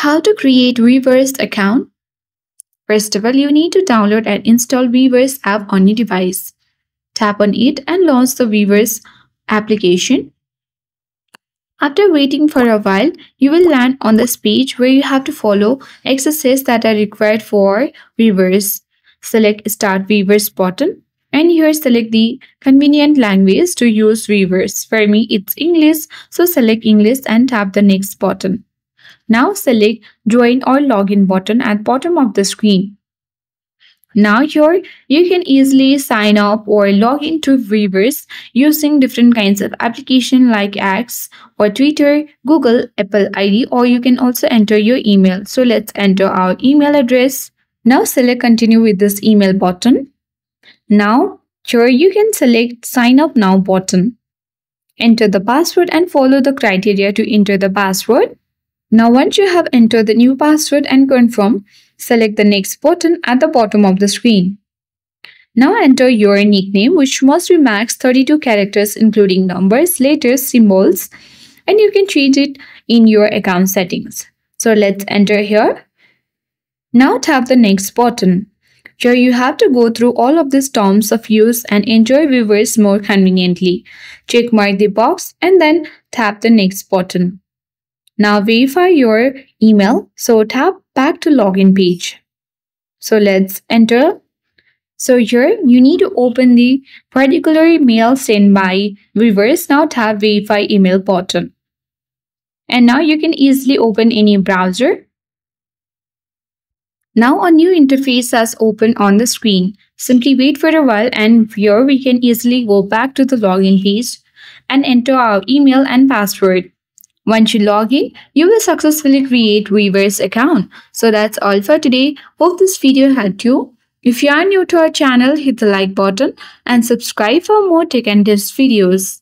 How to create Weverse account? First of all, you need to download and install Weverse app on your device. Tap on it and launch the Weverse application. After waiting for a while, you will land on this page where you have to follow exercises that are required for Weverse. Select Start Weverse button and here select the convenient language to use Weverse. For me, it's English, so select English and tap the Next button. Now select Join or Login button at bottom of the screen. Now here, you can easily sign up or log into Weverse using different kinds of application like X or Twitter, Google, Apple ID, or you can also enter your email. So let's enter our email address. Now select Continue with this email button. Now here you can select Sign Up Now button. Enter the password and follow the criteria to enter the password. Now once you have entered the new password and confirm, select the Next button at the bottom of the screen. Now enter your nickname, which must be max 32 characters including numbers, letters, symbols, and you can change it in your account settings. So let's enter here. Now tap the Next button. Here you have to go through all of these terms of use and enjoy Weverse more conveniently. Check mark the box and then tap the Next button. Now verify your email, so tap back to login page. So let's enter. So here you need to open the particular mail sent by Weverse. Now tap verify email button. And now you can easily open any browser. Now a new interface has opened on the screen. Simply wait for a while and here we can easily go back to the login page and enter our email and password. Once you log in, you will successfully create Weverse account. So that's all for today. Hope this video helped you. If you are new to our channel, hit the like button and subscribe for more tech and tips videos.